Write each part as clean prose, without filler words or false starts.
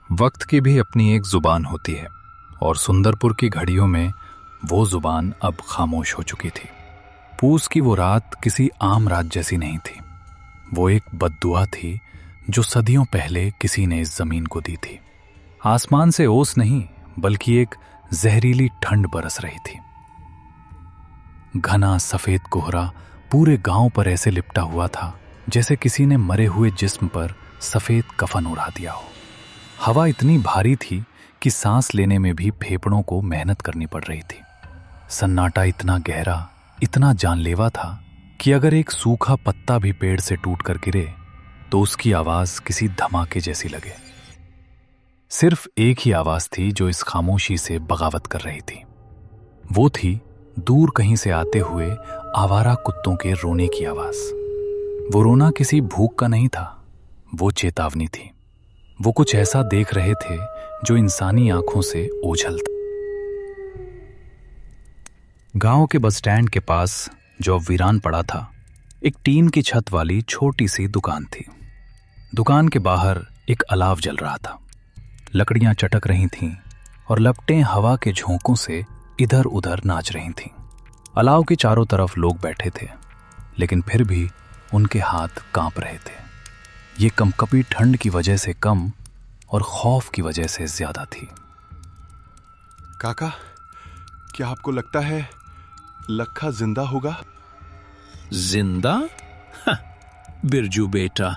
वक्त की भी अपनी एक जुबान होती है और सुंदरपुर की घड़ियों में वो जुबान अब खामोश हो चुकी थी। पूस की वो रात किसी आम रात जैसी नहीं थी। वो एक बद्दुआ थी जो सदियों पहले किसी ने इस जमीन को दी थी। आसमान से ओस नहीं बल्कि एक जहरीली ठंड बरस रही थी। घना सफेद कोहरा पूरे गांव पर ऐसे लिपटा हुआ था जैसे किसी ने मरे हुए जिस्म पर सफेद कफन उड़ा दिया हो। हवा इतनी भारी थी कि सांस लेने में भी फेफड़ों को मेहनत करनी पड़ रही थी। सन्नाटा इतना गहरा, इतना जानलेवा था कि अगर एक सूखा पत्ता भी पेड़ से टूटकर गिरे तो उसकी आवाज किसी धमाके जैसी लगे। सिर्फ एक ही आवाज थी जो इस खामोशी से बगावत कर रही थी। वो थी दूर कहीं से आते हुए आवारा कुत्तों के रोने की आवाज। वो रोना किसी भूख का नहीं था, वो चेतावनी थी। वो कुछ ऐसा देख रहे थे जो इंसानी आंखों से ओझल था। गांव के बस स्टैंड के पास जो अब वीरान पड़ा था, एक टीन की छत वाली छोटी सी दुकान थी। दुकान के बाहर एक अलाव जल रहा था। लकड़ियां चटक रही थीं और लपटें हवा के झोंकों से इधर उधर नाच रही थीं। अलाव के चारों तरफ लोग बैठे थे, लेकिन फिर भी उनके हाथ कांप रहे थे। ये कंपकपी ठंड की वजह से कम और खौफ की वजह से ज्यादा थी। काका, क्या आपको लगता है लखा जिंदा होगा? जिंदा? बिरजू बेटा,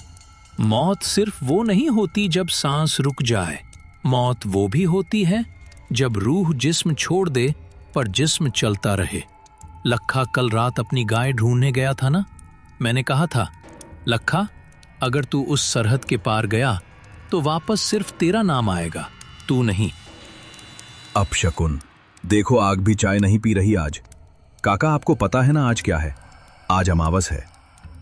मौत सिर्फ वो नहीं होती जब सांस रुक जाए। मौत वो भी होती है जब रूह जिस्म छोड़ दे पर जिस्म चलता रहे। लखा कल रात अपनी गाय ढूंढने गया था ना। मैंने कहा था, लखा, अगर तू उस सरहद के पार गया तो वापस सिर्फ तेरा नाम आएगा, तू नहीं। अपशकुन, देखो आग भी चाय नहीं पी रही आज। काका, आपको पता है ना आज क्या है? आज अमावस है।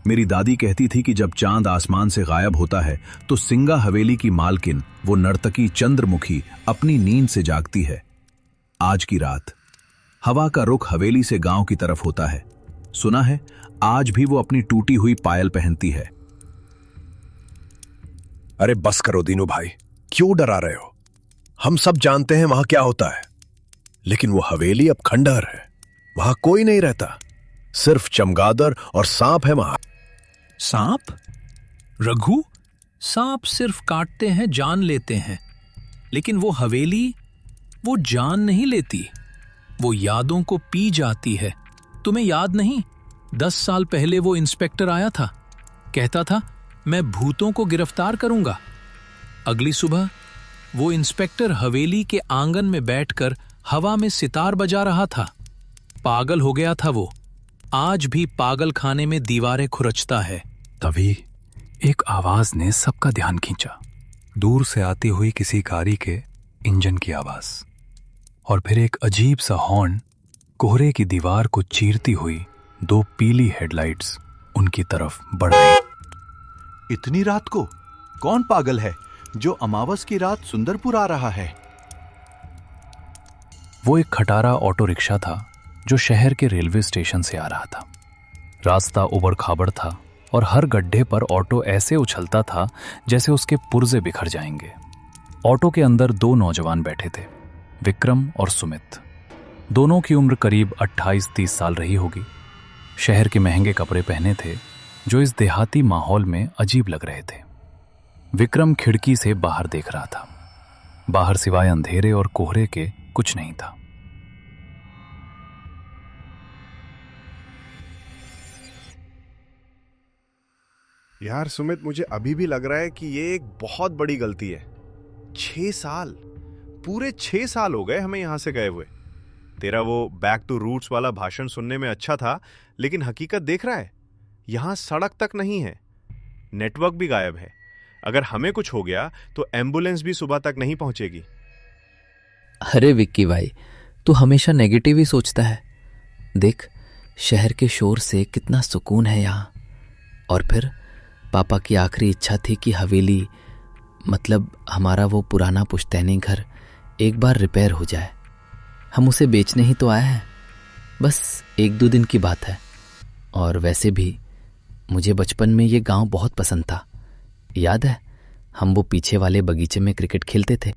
मेरी दादी कहती थी कि जब चांद आसमान से गायब होता है तो सिंगा हवेली की मालकिन, वो नर्तकी चंद्रमुखी, अपनी नींद से जागती है। आज की रात हवा का रुख हवेली से गांव की तरफ होता है। सुना है आज भी वो अपनी टूटी हुई पायल पहनती है। अरे बस करो दीनू भाई, क्यों डरा रहे हो? हम सब जानते हैं वहां क्या होता है, लेकिन वो हवेली अब खंडहर है। वहां कोई नहीं रहता, सिर्फ चमगादड़ और सांप है वहां। सांप? रघु, सांप सिर्फ काटते हैं, जान लेते हैं, लेकिन वो हवेली, वो जान नहीं लेती, वो यादों को पी जाती है। तुम्हें याद नहीं, 10 साल पहले वो इंस्पेक्टर आया था, कहता था मैं भूतों को गिरफ्तार करूंगा। अगली सुबह वो इंस्पेक्टर हवेली के आंगन में बैठकर हवा में सितार बजा रहा था। पागल हो गया था वो। आज भी पागल खाने में दीवारें खुरचता है। तभी एक आवाज ने सबका ध्यान खींचा। दूर से आती हुई किसी गाड़ी के इंजन की आवाज, और फिर एक अजीब सा हॉर्न। कोहरे की दीवार को चीरती हुई 2 पीली हेडलाइट्स उनकी तरफ बढ़ रही। इतनी रात को कौन पागल है जो अमावस की रात सुंदरपुर आ रहा है? वो एक खटारा ऑटो रिक्शा था जो शहर के रेलवे स्टेशन से आ रहा था। रास्ता उबड़ खाबड़ था और हर गड्ढे पर ऑटो ऐसे उछलता था जैसे उसके पुर्जे बिखर जाएंगे। ऑटो के अंदर 2 नौजवान बैठे थे, विक्रम और सुमित। दोनों की उम्र करीब 28-30 साल रही होगी। शहर के महंगे कपड़े पहने थे जो इस देहाती माहौल में अजीब लग रहे थे। विक्रम खिड़की से बाहर देख रहा था। बाहर सिवाय अंधेरे और कोहरे के कुछ नहीं था। यार सुमित, मुझे अभी भी लग रहा है कि ये एक बहुत बड़ी गलती है। 6 साल, पूरे 6 साल हो गए हमें यहां से गए हुए। तेरा वो बैक टू रूट्स वाला भाषण सुनने में अच्छा था, लेकिन हकीकत देख रहा है, यहां सड़क तक नहीं है, नेटवर्क भी गायब है। अगर हमें कुछ हो गया तो एम्बुलेंस भी सुबह तक नहीं पहुंचेगी। अरे विक्की भाई, तू हमेशा नेगेटिव ही सोचता है। देख, शहर के शोर से कितना सुकून है यहाँ। और फिर पापा की आखिरी इच्छा थी कि हवेली, मतलब हमारा वो पुराना पुश्तैनी घर, एक बार रिपेयर हो जाए। हम उसे बेचने ही तो आए हैं, बस 1-2 दिन की बात है। और वैसे भी मुझे बचपन में ये गांव बहुत पसंद था। याद है हम वो पीछे वाले बगीचे में क्रिकेट खेलते थे।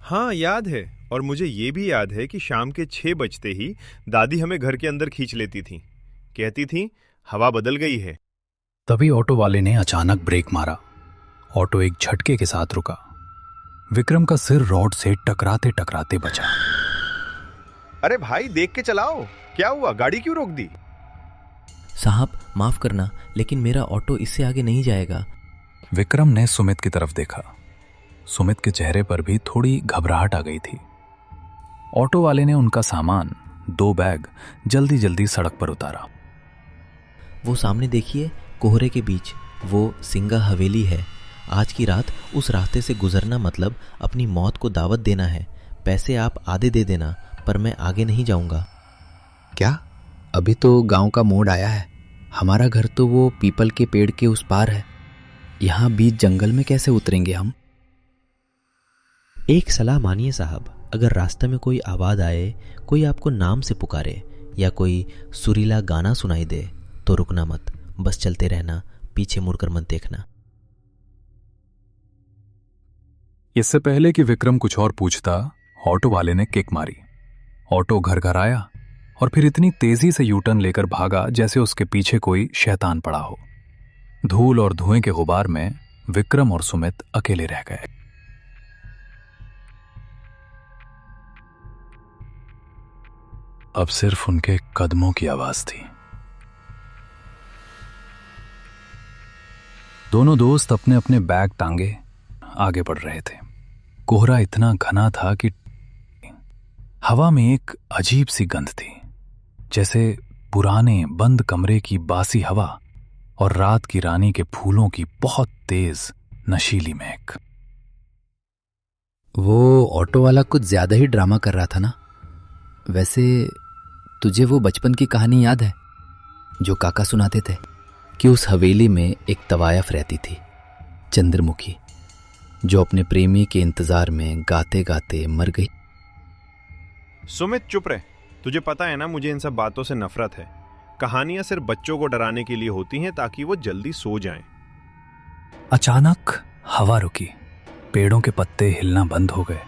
हाँ याद है, और मुझे ये भी याद है कि शाम के 6 बजते ही दादी हमें घर के अंदर खींच लेती थी, कहती थी हवा बदल गई है। तभी ऑटो वाले ने अचानक ब्रेक मारा। ऑटो एक झटके के साथ रुका। विक्रम का सिर रॉड से टकराते टकराते बचा। अरे भाई देख के चलाओ, क्या हुआ, गाड़ी क्यों रोक दी? साहब माफ करना, लेकिन मेरा ऑटो इससे आगे नहीं जाएगा। विक्रम ने सुमित की तरफ देखा। सुमित के चेहरे पर भी थोड़ी घबराहट आ गई थी। ऑटो वाले ने उनका सामान, 2 बैग जल्दी जल्दी सड़क पर उतारा। वो सामने देखिए, कोहरे के बीच वो सिंगा हवेली है। आज की रात उस रास्ते से गुजरना मतलब अपनी मौत को दावत देना है। पैसे आप आधे दे देना, पर मैं आगे नहीं जाऊंगा। क्या? अभी तो गांव का मोड़ आया है। हमारा घर तो वो पीपल के पेड़ के उस पार है। यहाँ बीच जंगल में कैसे उतरेंगे हम? एक सलाह मानिए साहब, अगर रास्ते में कोई आवाज आए, कोई आपको नाम से पुकारे या कोई सुरीला गाना सुनाई दे तो रुकना मत, बस चलते रहना, पीछे मुड़कर मत देखना। इससे पहले कि विक्रम कुछ और पूछता, ऑटो वाले ने किक मारी। ऑटो घर घर आया और फिर इतनी तेजी से यूटर्न लेकर भागा जैसे उसके पीछे कोई शैतान पड़ा हो। धूल और धुएं के गुबार में विक्रम और सुमित अकेले रह गए। अब सिर्फ उनके कदमों की आवाज थी। दोनों दोस्त अपने अपने बैग टांगे आगे बढ़ रहे थे। कोहरा इतना घना था कि हवा में एक अजीब सी गंध थी, जैसे पुराने बंद कमरे की बासी हवा और रात की रानी के फूलों की बहुत तेज नशीली महक। वो ऑटो वाला कुछ ज्यादा ही ड्रामा कर रहा था ना? वैसे तुझे वो बचपन की कहानी याद है जो काका सुनाते थे कि उस हवेली में एक तवायफ रहती थी, चंद्रमुखी, जो अपने प्रेमी के इंतजार में गाते गाते मर गई। सुमित चुप रहे, तुझे पता है ना मुझे इन सब बातों से नफरत है। कहानियां सिर्फ बच्चों को डराने के लिए होती हैं ताकि वो जल्दी सो जाएं। अचानक हवा रुकी, पेड़ों के पत्ते हिलना बंद हो गए।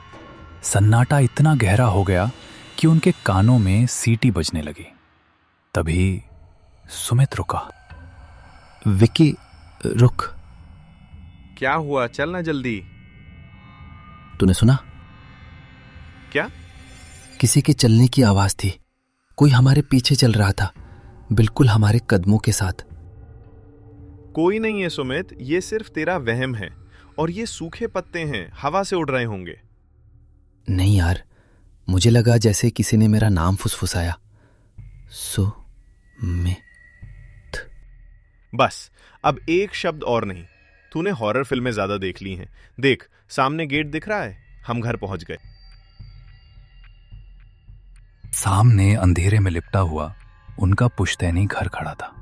सन्नाटा इतना गहरा हो गया कि उनके कानों में सीटी बजने लगी। तभी सुमित रुका। विक्की रुक। क्या हुआ, चलना जल्दी। तूने सुना? क्या? किसी के चलने की आवाज थी। कोई हमारे पीछे चल रहा था, बिल्कुल हमारे कदमों के साथ। कोई नहीं है सुमित, ये सिर्फ तेरा वहम है, और ये सूखे पत्ते हैं, हवा से उड़ रहे होंगे। नहीं यार, मुझे लगा जैसे किसी ने मेरा नाम फुसफुसाया, सुमित। बस अब एक शब्द और नहीं। तूने हॉरर फिल्में ज्यादा देख ली हैं। देख, सामने गेट दिख रहा है, हम घर पहुंच गए। सामने अंधेरे में लिपटा हुआ उनका पुश्तैनी घर खड़ा था।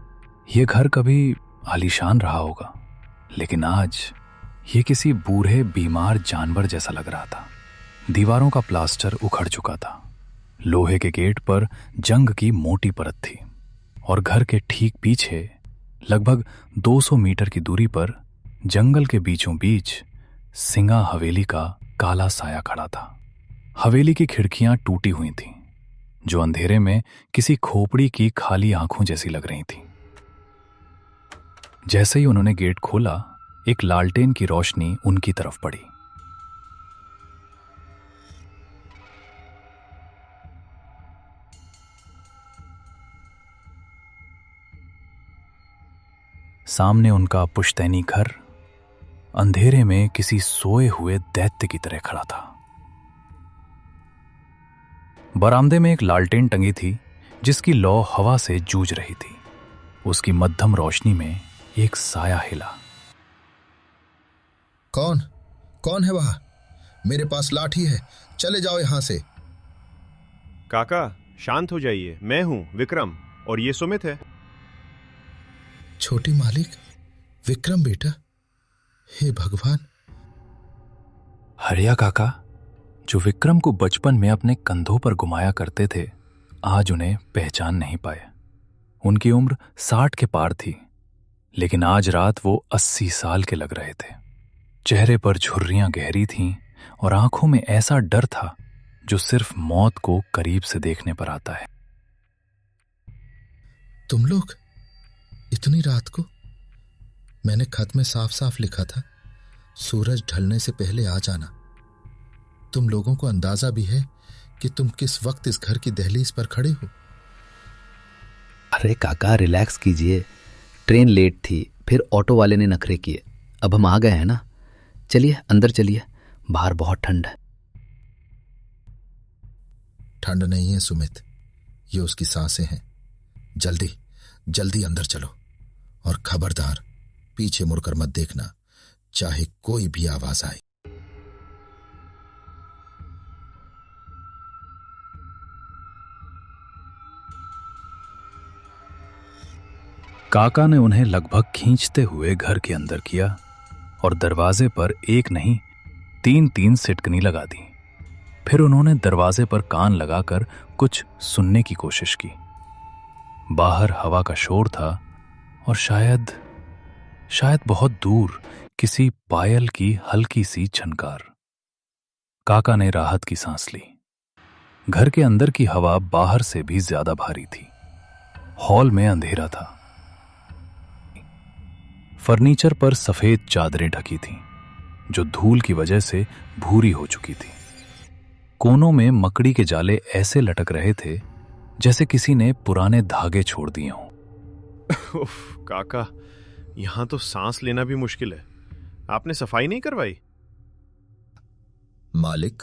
यह घर कभी आलीशान रहा होगा, लेकिन आज ये किसी बूढ़े बीमार जानवर जैसा लग रहा था। दीवारों का प्लास्टर उखड़ चुका था, लोहे के गेट पर जंग की मोटी परत थी, और घर के ठीक पीछे लगभग 200 मीटर की दूरी पर जंगल के बीचों बीच सिंगा हवेली का काला साया खड़ा था। हवेली की खिड़कियां टूटी हुई थीं, जो अंधेरे में किसी खोपड़ी की खाली आंखों जैसी लग रही थीं। जैसे ही उन्होंने गेट खोला, एक लालटेन की रोशनी उनकी तरफ पड़ी। सामने उनका पुश्तैनी घर अंधेरे में किसी सोए हुए दैत्य की तरह खड़ा था। बरामदे में एक लालटेन टंगी थी, जिसकी लौ हवा से जूझ रही थी। उसकी मध्यम रोशनी में एक साया हिला। कौन है वहां? मेरे पास लाठी है, चले जाओ यहां से। काका शांत हो जाइए, मैं हूं विक्रम, और ये सुमित है। छोटी मालिक, विक्रम बेटा, हे भगवान। हरिया काका, जो विक्रम को बचपन में अपने कंधों पर घुमाया करते थे, आज उन्हें पहचान नहीं पाए। उनकी उम्र 60 के पार थी, लेकिन आज रात वो 80 साल के लग रहे थे। चेहरे पर झुर्रियां गहरी थीं और आंखों में ऐसा डर था जो सिर्फ मौत को करीब से देखने पर आता है। तुम लोग इतनी रात को? मैंने खत में साफ साफ लिखा था सूरज ढलने से पहले आ जाना। तुम लोगों को अंदाजा भी है कि तुम किस वक्त इस घर की दहलीज पर खड़े हो? अरे काका रिलैक्स कीजिए, ट्रेन लेट थी, फिर ऑटो वाले ने नखरे किए, अब हम आ गए हैं ना। चलिए अंदर चलिए, बाहर बहुत ठंड है। ठंड नहीं है सुमित, ये उसकी सांसें हैं। जल्दी जल्दी अंदर चलो, और खबरदार पीछे मुड़कर मत देखना, चाहे कोई भी आवाज आए। काका ने उन्हें लगभग खींचते हुए घर के अंदर किया और दरवाजे पर एक नहीं 3-3 सिटकनी लगा दी। फिर उन्होंने दरवाजे पर कान लगाकर कुछ सुनने की कोशिश की। बाहर हवा का शोर था और शायद बहुत दूर किसी पायल की हल्की सी झनकार। काका ने राहत की सांस ली। घर के अंदर की हवा बाहर से भी ज्यादा भारी थी। हॉल में अंधेरा था। फर्नीचर पर सफेद चादरें ढकी थीं, जो धूल की वजह से भूरी हो चुकी थी। कोनों में मकड़ी के जाले ऐसे लटक रहे थे जैसे किसी ने पुराने धागे छोड़ दिए हों। उफ, काका, यहां तो सांस लेना भी मुश्किल है। आपने सफाई नहीं करवाई? मालिक,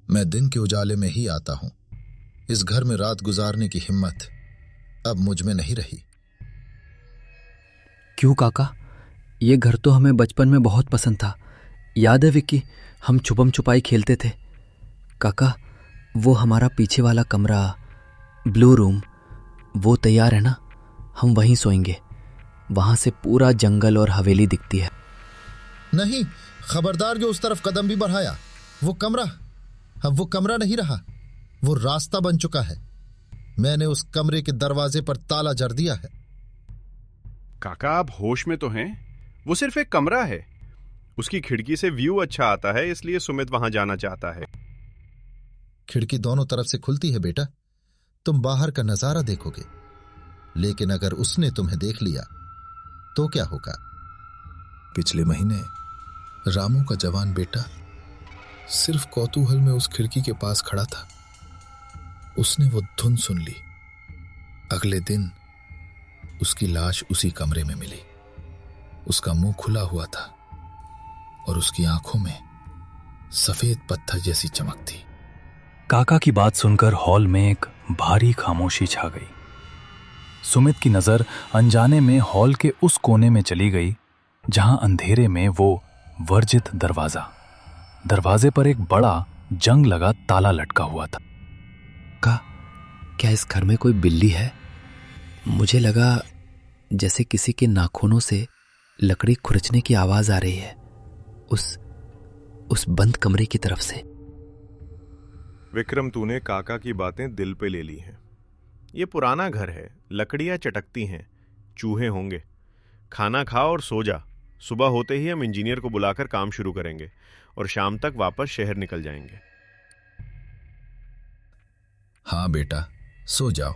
मैं दिन के उजाले में ही आता हूं। इस घर में रात गुजारने की हिम्मत अब मुझ में नहीं रही। क्यों काका? ये घर तो हमें बचपन में बहुत पसंद था। याद है विक्की, हम छुपम छुपाई खेलते थे। काका, वो हमारा पीछे वाला कमरा, ब्लू रूम, वो तैयार है ना? हम वहीं सोएंगे। वहां से पूरा जंगल और हवेली दिखती है। नहीं, खबरदार जो उस तरफ कदम भी बढ़ाया। वो कमरा अब वो कमरा नहीं रहा, वो रास्ता बन चुका है। मैंने उस कमरे के दरवाजे पर ताला जड़ दिया है। काका, आप होश में तो हैं? वो सिर्फ एक कमरा है। उसकी खिड़की से व्यू अच्छा आता है, इसलिए सुमित वहां जाना चाहता है। खिड़की दोनों तरफ से खुलती है बेटा, तुम बाहर का नजारा देखोगे। लेकिन अगर उसने तुम्हें देख लिया तो क्या होगा? पिछले महीने रामू का जवान बेटा सिर्फ कौतूहल में उस खिड़की के पास खड़ा था। उसने वो धुन सुन ली। अगले दिन उसकी लाश उसी कमरे में मिली। उसका मुंह खुला हुआ था और उसकी आंखों में सफेद पत्थर जैसी चमक थी। काका की बात सुनकर हॉल में एक भारी खामोशी छा गई। सुमित की नजर अनजाने में हॉल के उस कोने में चली गई जहां अंधेरे में वो वर्जित दरवाजे पर एक बड़ा जंग लगा ताला लटका हुआ था। क्या इस घर में कोई बिल्ली है? मुझे लगा जैसे किसी के नाखूनों से लकड़ी खुरचने की आवाज आ रही है उस बंद कमरे की तरफ से। विक्रम, तूने काका की बातें दिल पे ले ली हैं। ये पुराना घर है, लकड़ियां चटकती हैं, चूहे होंगे। खाना खा और सो जा। सुबह होते ही हम इंजीनियर को बुलाकर काम शुरू करेंगे और शाम तक वापस शहर निकल जाएंगे। हाँ बेटा, सो जाओ।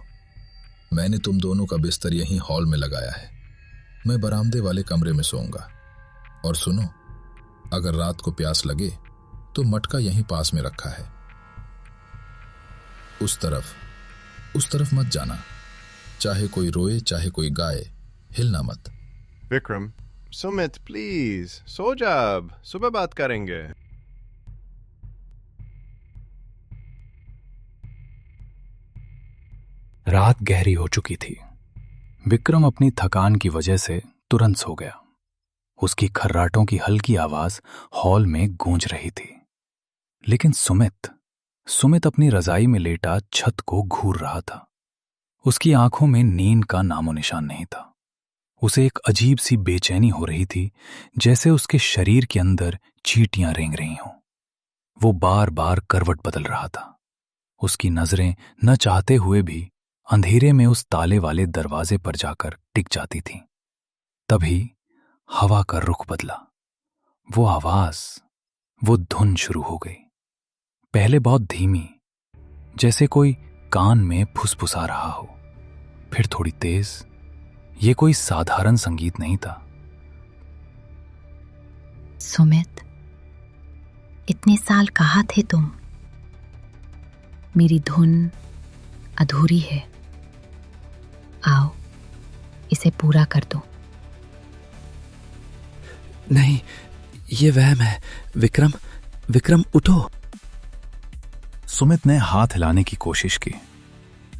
मैंने तुम दोनों का बिस्तर यहीं हॉल में लगाया है। मैं बरामदे वाले कमरे में सोऊंगा। और सुनो, अगर रात को प्यास लगे तो मटका यहीं पास में रखा है। उस तरफ मत जाना। चाहे कोई रोए चाहे कोई गाए, हिलना मत। विक्रम, सुमित प्लीज सो जा, अब सुबह बात करेंगे। रात गहरी हो चुकी थी। विक्रम अपनी थकान की वजह से तुरंत सो गया। उसकी खर्राटों की हल्की आवाज हॉल में गूंज रही थी। लेकिन सुमित अपनी रजाई में लेटा छत को घूर रहा था। उसकी आंखों में नींद का नामो निशान नहीं था। उसे एक अजीब सी बेचैनी हो रही थी, जैसे उसके शरीर के अंदर चींटियां रेंग रही हों। वो बार बार करवट बदल रहा था। उसकी नजरें न चाहते हुए भी अंधेरे में उस ताले वाले दरवाजे पर जाकर टिक जाती थीं। तभी हवा का रुख बदला। वो आवाज, वो धुन शुरू हो गई। पहले बहुत धीमी, जैसे कोई कान में फुसफुसा रहा हो, फिर थोड़ी तेज। ये कोई साधारण संगीत नहीं था। सुमित, इतने साल कहाँ थे तुम? मेरी धुन अधूरी है, आओ इसे पूरा कर दो। नहीं, ये वहम है। विक्रम, विक्रम उठो। सुमित ने हाथ हिलाने की कोशिश की,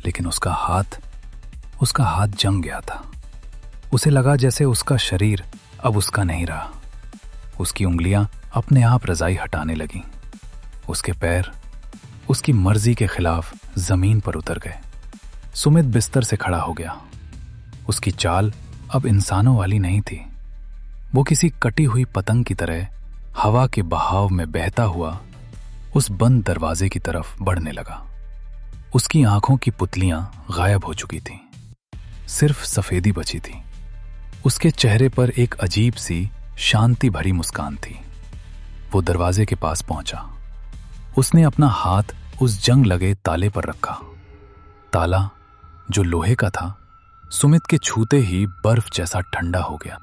लेकिन उसका हाथ जंग गया था। उसे लगा जैसे उसका शरीर अब उसका नहीं रहा। उसकी उंगलियां अपने आप रजाई हटाने लगीं। उसके पैर उसकी मर्जी के खिलाफ जमीन पर उतर गए। सुमित बिस्तर से खड़ा हो गया। उसकी चाल अब इंसानों वाली नहीं थी। वो किसी कटी हुई पतंग की तरह हवा के बहाव में बहता हुआ उस बंद दरवाजे की तरफ बढ़ने लगा। उसकी आंखों की पुतलियां गायब हो चुकी थीं। सिर्फ सफेदी बची थी। उसके चेहरे पर एक अजीब सी शांति भरी मुस्कान थी। वो दरवाजे के पास पहुंचा। उसने अपना हाथ उस जंग लगे ताले पर रखा। ताला, जो लोहे का था, सुमित के छूते ही बर्फ जैसा ठंडा हो गया।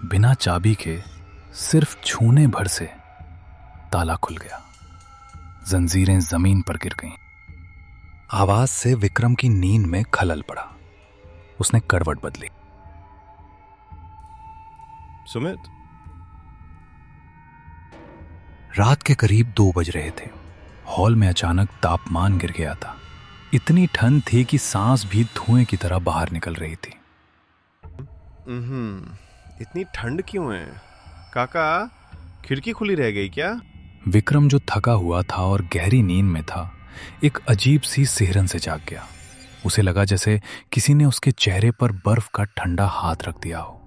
बिना चाबी के सिर्फ छूने भर से ताला खुल गया। जंजीरें जमीन पर गिर गईं। आवाज से विक्रम की नींद में खलल पड़ा। उसने करवट बदली। सुमित, रात के करीब 2 बज रहे थे। हॉल में अचानक तापमान गिर गया था। इतनी ठंड थी कि सांस भी धुएं की तरह बाहर निकल रही थी। इतनी ठंड क्यों है? काका, खिड़की खुली रह गई क्या? विक्रम, जो थका हुआ था और गहरी नींद में था, एक अजीब सी सिहरन से जाग गया। उसे लगा जैसे किसी ने उसके चेहरे पर बर्फ का ठंडा हाथ रख दिया हो।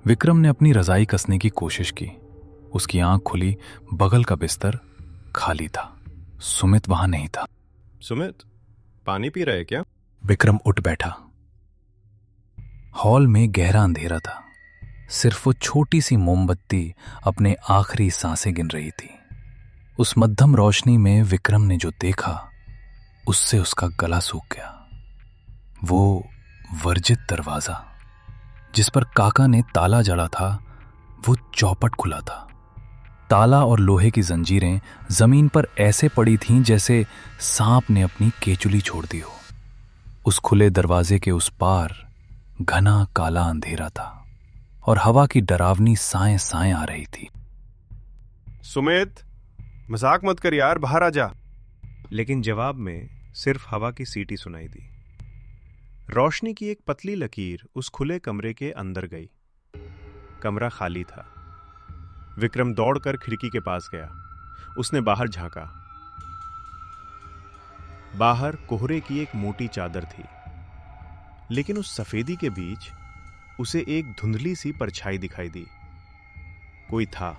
विक्रम ने अपनी रजाई कसने की कोशिश की। उसकी आंख खुली। बगल का बिस्तर खाली था। सुमित वहां नहीं था। सुमित, पानी पी रहे क्या? विक्रम उठ बैठा। हॉल में गहरा अंधेरा था। सिर्फ वो छोटी सी मोमबत्ती अपने आखिरी सांसें गिन रही थी। उस मध्यम रोशनी में विक्रम ने जो देखा, उससे उसका गला सूख गया। वो वर्जित दरवाजा, जिस पर काका ने ताला जड़ा था, वो चौपट खुला था। ताला और लोहे की जंजीरें जमीन पर ऐसे पड़ी थीं जैसे सांप ने अपनी केचुली छोड़ दी हो। उस खुले दरवाजे के उस पार घना काला अंधेरा था और हवा की डरावनी साएं साएं आ रही थी। सुमित, मजाक मत कर यार, बाहर आ जा। लेकिन जवाब में सिर्फ हवा की सीटी सुनाई दी। रोशनी की एक पतली लकीर उस खुले कमरे के अंदर गई। कमरा खाली था। विक्रम दौड़कर खिड़की के पास गया। उसने बाहर झांका। बाहर कोहरे की एक मोटी चादर थी, लेकिन उस सफेदी के बीच उसे एक धुंधली सी परछाई दिखाई दी। कोई था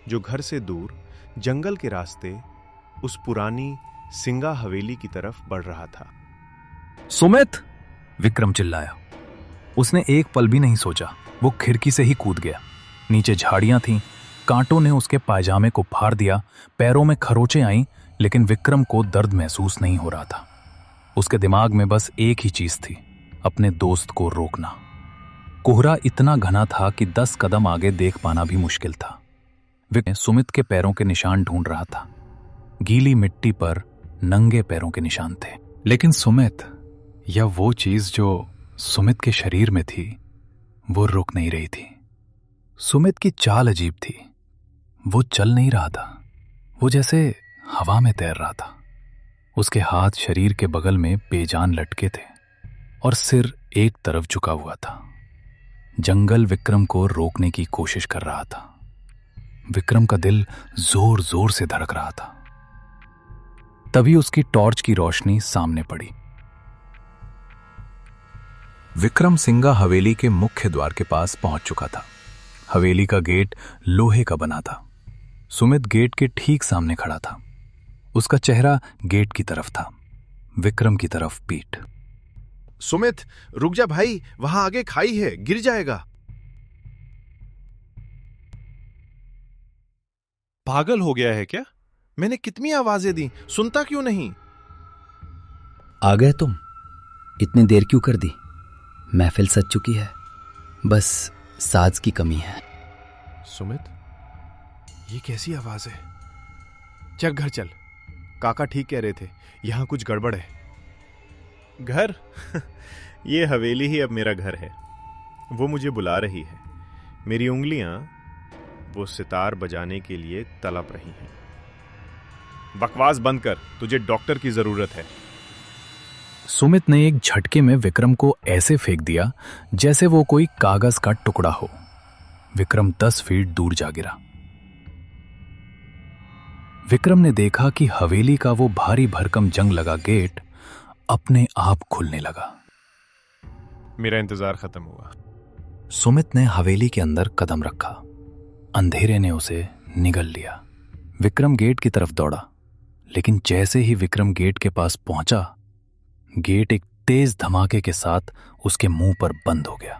जो घर से दूर जंगल के रास्ते उस पुरानी सिंगा हवेली की तरफ बढ़ रहा था। सुमित! विक्रम चिल्लाया। उसने एक पल भी नहीं सोचा। वो खिड़की से ही कूद गया। नीचे झाड़ियां थीं। कांटों ने उसके पायजामे को फाड़ दिया। पैरों में खरोंचें आईं, लेकिन विक्रम को दर्द महसूस नहीं हो रहा था। उसके दिमाग में बस एक ही चीज थी, अपने दोस्त को रोकना। कोहरा इतना घना था कि 10 कदम आगे देख पाना भी मुश्किल था। विक्रम सुमित के पैरों के निशान ढूंढ रहा था। गीली मिट्टी पर नंगे पैरों के निशान थे, लेकिन सुमित, या वो चीज जो सुमित के शरीर में थी, वो रुक नहीं रही थी। सुमित की चाल अजीब थी। वो चल नहीं रहा था। वो जैसे हवा में तैर रहा था। उसके हाथ शरीर के बगल में बेजान लटके थे और सिर एक तरफ झुका हुआ था। जंगल विक्रम को रोकने की कोशिश कर रहा था। विक्रम का दिल जोर जोर से धड़क रहा था। तभी उसकी टॉर्च की रोशनी सामने पड़ी। विक्रम सिंगा हवेली के मुख्य द्वार के पास पहुंच चुका था। हवेली का गेट लोहे का बना था। सुमित गेट के ठीक सामने खड़ा था। उसका चेहरा गेट की तरफ था, विक्रम की तरफ पीठ। सुमित रुक जा भाई, वहां आगे खाई है, गिर जाएगा। पागल हो गया है क्या? मैंने कितनी आवाजें दी, सुनता क्यों नहीं? आ गए तुम? इतनी देर क्यों कर दी? महफिल सज चुकी है, बस साज की कमी है। सुमित, ये कैसी आवाज है? चल घर चल, काका ठीक कह रहे थे, यहां कुछ गड़बड़ है। घर? ये हवेली ही अब मेरा घर है। वो मुझे बुला रही है। मेरी उंगलियां वो सितार बजाने के लिए तड़प रही हैं। बकवास बंद कर, तुझे डॉक्टर की जरूरत है। सुमित ने एक झटके में विक्रम को ऐसे फेंक दिया जैसे वो कोई कागज का टुकड़ा हो। विक्रम 10 फीट दूर जा गिरा। विक्रम ने देखा कि हवेली का वो भारी भरकम जंग लगा गेट अपने आप खुलने लगा। मेरा इंतजार खत्म हुआ। सुमित ने हवेली के अंदर कदम रखा। अंधेरे ने उसे निगल लिया। विक्रम गेट की तरफ दौड़ा, लेकिन जैसे ही विक्रम गेट के पास पहुंचा, गेट एक तेज धमाके के साथ उसके मुंह पर बंद हो गया।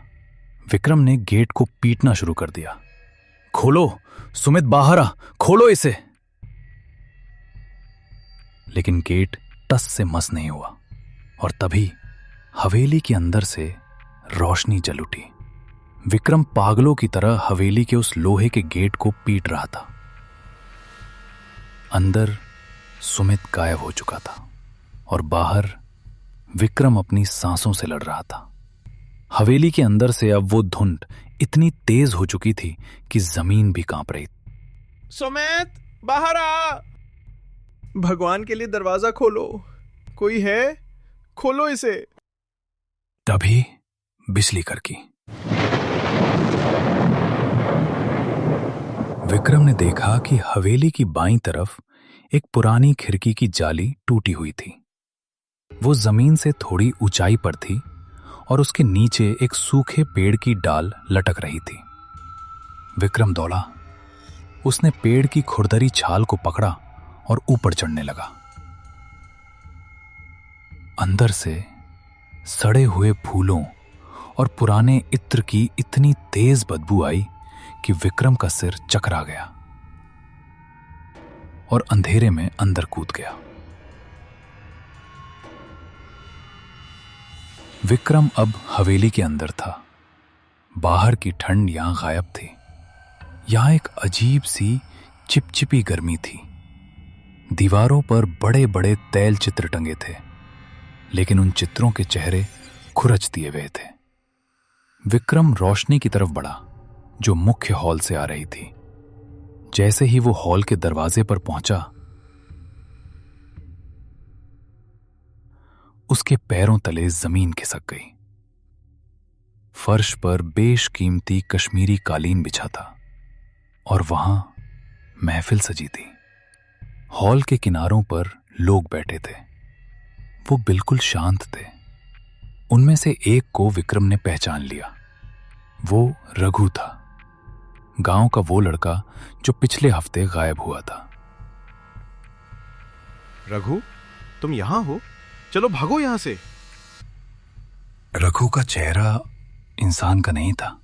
विक्रम ने गेट को पीटना शुरू कर दिया। खोलो सुमित, बाहर आ, खोलो इसे। लेकिन गेट टस से मस नहीं हुआ और तभी हवेली के अंदर से रोशनी जल उठी। विक्रम पागलों की तरह हवेली के उस लोहे के गेट को पीट रहा था। अंदर सुमित गायब हो चुका था और बाहर विक्रम अपनी सांसों से लड़ रहा था। हवेली के अंदर से अब वो धुंध इतनी तेज हो चुकी थी कि जमीन भी कांप रही। सुमित, बाहर आ, भगवान के लिए दरवाजा खोलो, कोई है? खोलो इसे। तभी बिजली कड़की। विक्रम ने देखा कि हवेली की बाईं तरफ एक पुरानी खिड़की की जाली टूटी हुई थी। वो जमीन से थोड़ी ऊंचाई पर थी और उसके नीचे एक सूखे पेड़ की डाल लटक रही थी। विक्रम दौड़ा। उसने पेड़ की खुरदरी छाल को पकड़ा और ऊपर चढ़ने लगा। अंदर से सड़े हुए फूलों और पुराने इत्र की इतनी तेज बदबू आई कि विक्रम का सिर चकरा गया और अंधेरे में अंदर कूद गया। विक्रम अब हवेली के अंदर था। बाहर की ठंड यहां गायब थी। यहां एक अजीब सी चिपचिपी गर्मी थी। दीवारों पर बड़े बड़े तैल चित्र टंगे थे, लेकिन उन चित्रों के चेहरे खुरच दिए हुए थे। विक्रम रोशनी की तरफ बढ़ा जो मुख्य हॉल से आ रही थी। जैसे ही वो हॉल के दरवाजे पर पहुंचा, उसके पैरों तले जमीन खिसक गई। फर्श पर बेशकीमती कश्मीरी कालीन बिछा था और वहां महफिल सजी थी। हॉल के किनारों पर लोग बैठे थे। वो बिल्कुल शांत थे। उनमें से एक को विक्रम ने पहचान लिया। वो रघु था, गांव का वो लड़का जो पिछले हफ्ते गायब हुआ था। रघु, तुम यहां हो? चलो भागो यहां से। रघु का चेहरा इंसान का नहीं था।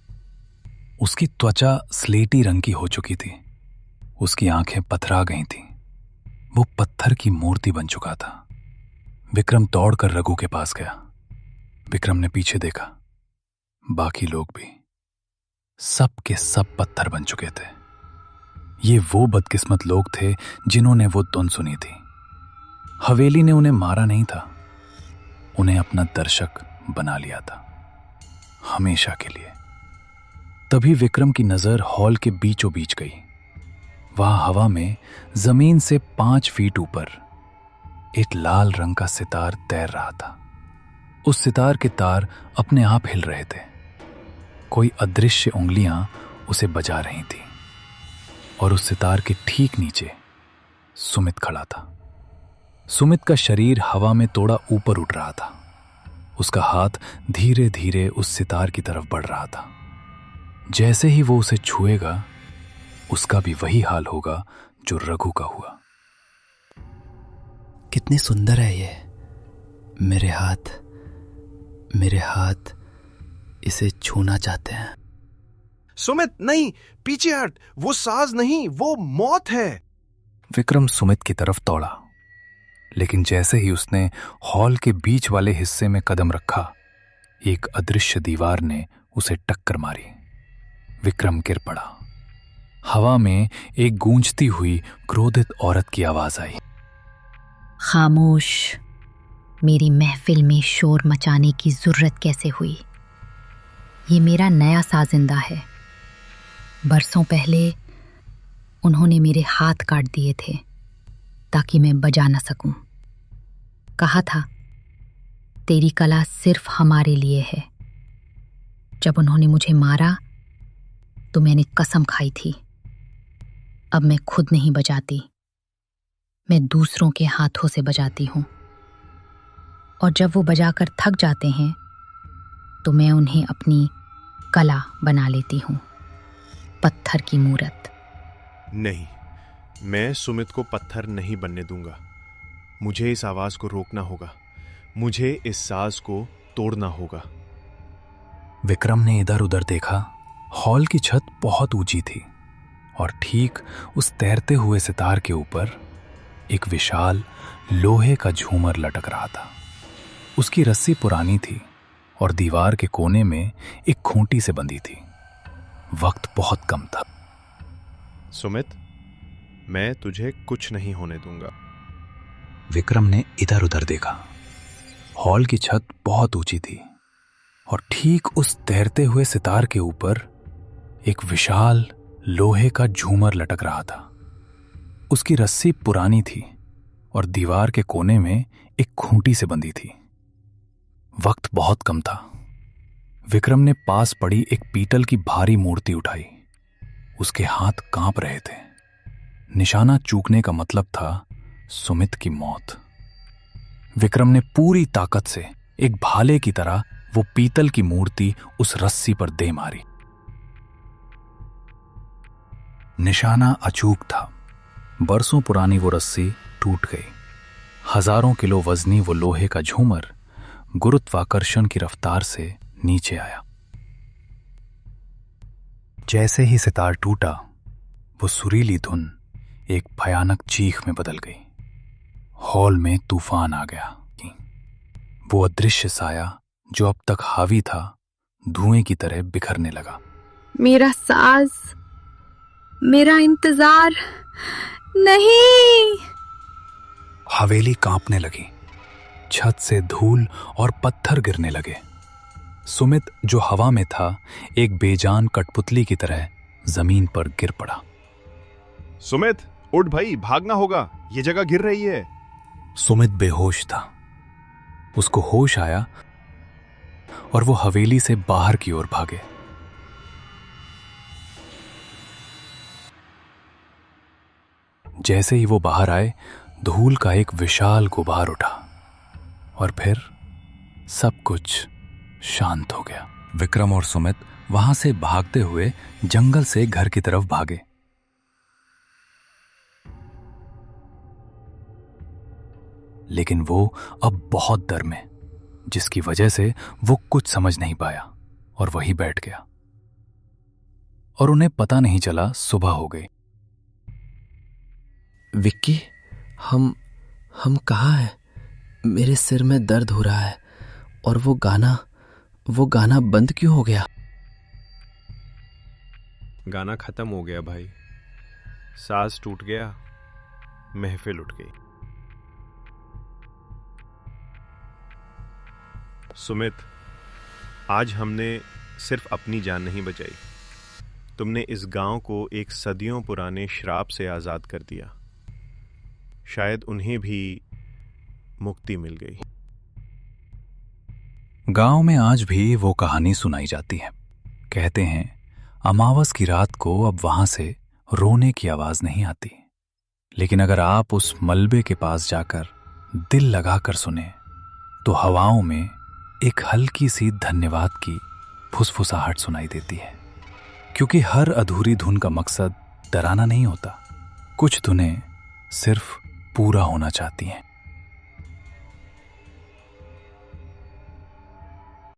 उसकी त्वचा स्लेटी रंग की हो चुकी थी। उसकी आंखें पथरा गई थीं। वो पत्थर की मूर्ति बन चुका था। विक्रम दौड़कर रघु के पास गया। विक्रम ने पीछे देखा। बाकी लोग भी, सब के सब पत्थर बन चुके थे। ये वो बदकिस्मत लोग थे जिन्होंने वो धुन सुनी थी। हवेली ने उन्हें मारा नहीं था, उन्हें अपना दर्शक बना लिया था, हमेशा के लिए। तभी विक्रम की नजर हॉल के बीचों बीच गई। वहां हवा में जमीन से 5 फीट ऊपर एक लाल रंग का सितार तैर रहा था। उस सितार के तार अपने आप हिल रहे थे। कोई अदृश्य उंगलियां उसे बजा रही थी और उस सितार के ठीक नीचे सुमित खड़ा था। सुमित का शरीर हवा में थोड़ा ऊपर उठ रहा था। उसका हाथ धीरे धीरे उस सितार की तरफ बढ़ रहा था। जैसे ही वो उसे छुएगा, उसका भी वही हाल होगा जो रघु का हुआ। कितनी सुंदर है ये। मेरे हाथ मेरे हाथ इसे छूना चाहते हैं। सुमित नहीं, पीछे हट, वो साज नहीं, वो मौत है। विक्रम सुमित की तरफ दौड़ा, लेकिन जैसे ही उसने हॉल के बीच वाले हिस्से में कदम रखा, एक अदृश्य दीवार ने उसे टक्कर मारी। विक्रम गिर पड़ा। हवा में एक गूंजती हुई क्रोधित औरत की आवाज आई। खामोश, मेरी महफिल में शोर मचाने की जरूरत कैसे हुई? ये मेरा नया साजिंदा है। बरसों पहले उन्होंने मेरे हाथ काट दिए थे ताकि मैं बजा न सकूं। कहा था तेरी कला सिर्फ हमारे लिए है। जब उन्होंने मुझे मारा तो मैंने कसम खाई थी, अब मैं खुद नहीं बजाती, मैं दूसरों के हाथों से बजाती हूं। और जब वो बजाकर थक जाते हैं तो मैं उन्हें अपनी कला बना लेती हूं, पत्थर की मूरत। नहीं, मैं सुमित को पत्थर नहीं बनने दूंगा। मुझे इस आवाज को रोकना होगा, मुझे इस साज को तोड़ना होगा। विक्रम ने इधर उधर देखा। हॉल की छत बहुत ऊंची थी और ठीक उस तैरते हुए सितार के ऊपर एक विशाल लोहे का झूमर लटक रहा था। उसकी रस्सी पुरानी थी और दीवार के कोने में एक खूंटी से बंधी थी। वक्त बहुत कम था। सुमित, मैं तुझे कुछ नहीं होने दूंगा। विक्रम ने इधर उधर देखा। हॉल की छत बहुत ऊंची थी और ठीक उस तैरते हुए सितार के ऊपर एक विशाल लोहे का झूमर लटक रहा था। उसकी रस्सी पुरानी थी और दीवार के कोने में एक खूंटी से बंधी थी। वक्त बहुत कम था। विक्रम ने पास पड़ी एक पीतल की भारी मूर्ति उठाई। उसके हाथ कांप रहे थे। निशाना चूकने का मतलब था सुमित की मौत। विक्रम ने पूरी ताकत से एक भाले की तरह वो पीतल की मूर्ति उस रस्सी पर दे मारी। निशाना अचूक था। बरसों पुरानी वो रस्सी टूट गई। हजारों किलो वजनी वो लोहे का झूमर गुरुत्वाकर्षण की रफ्तार से नीचे आया। जैसे ही सितार टूटा, वो सुरीली धुन एक भयानक चीख में बदल गई। हॉल में तूफान आ गया। वो अदृश्य साया जो अब तक हावी था, धुएं की तरह बिखरने लगा। मेरा साज, मेरा इंतजार, नहीं। हवेली कांपने लगी। छत से धूल और पत्थर गिरने लगे। सुमित जो हवा में था, एक बेजान कठपुतली की तरह जमीन पर गिर पड़ा। सुमित, उठ भाई, भागना होगा, ये जगह गिर रही है। सुमित बेहोश था। उसको होश आया और वो हवेली से बाहर की ओर भागे। जैसे ही वो बाहर आए, धूल का एक विशाल गुबार उठा और फिर सब कुछ शांत हो गया। विक्रम और सुमित वहां से भागते हुए जंगल से घर की तरफ भागे। लेकिन वो अब बहुत डर में, जिसकी वजह से वो कुछ समझ नहीं पाया और वहीं बैठ गया। और उन्हें पता नहीं चला सुबह हो गई। विक्की, हम कहाँ हैं? मेरे सिर में दर्द हो रहा है और वो गाना बंद क्यों हो गया? गाना खत्म हो गया भाई, साज टूट गया, महफिल उठ गई। सुमित, आज हमने सिर्फ अपनी जान नहीं बचाई, तुमने इस गांव को एक सदियों पुराने श्राप से आजाद कर दिया। शायद उन्हें भी मुक्ति मिल गई। गांव में आज भी वो कहानी सुनाई जाती है। कहते हैं अमावस की रात को अब वहां से रोने की आवाज नहीं आती, लेकिन अगर आप उस मलबे के पास जाकर दिल लगाकर सुने तो हवाओं में एक हल्की सी धन्यवाद की फुसफुसाहट सुनाई देती है। क्योंकि हर अधूरी धुन का मकसद डराना नहीं होता, कुछ धुनें सिर्फ पूरा होना चाहती हैं।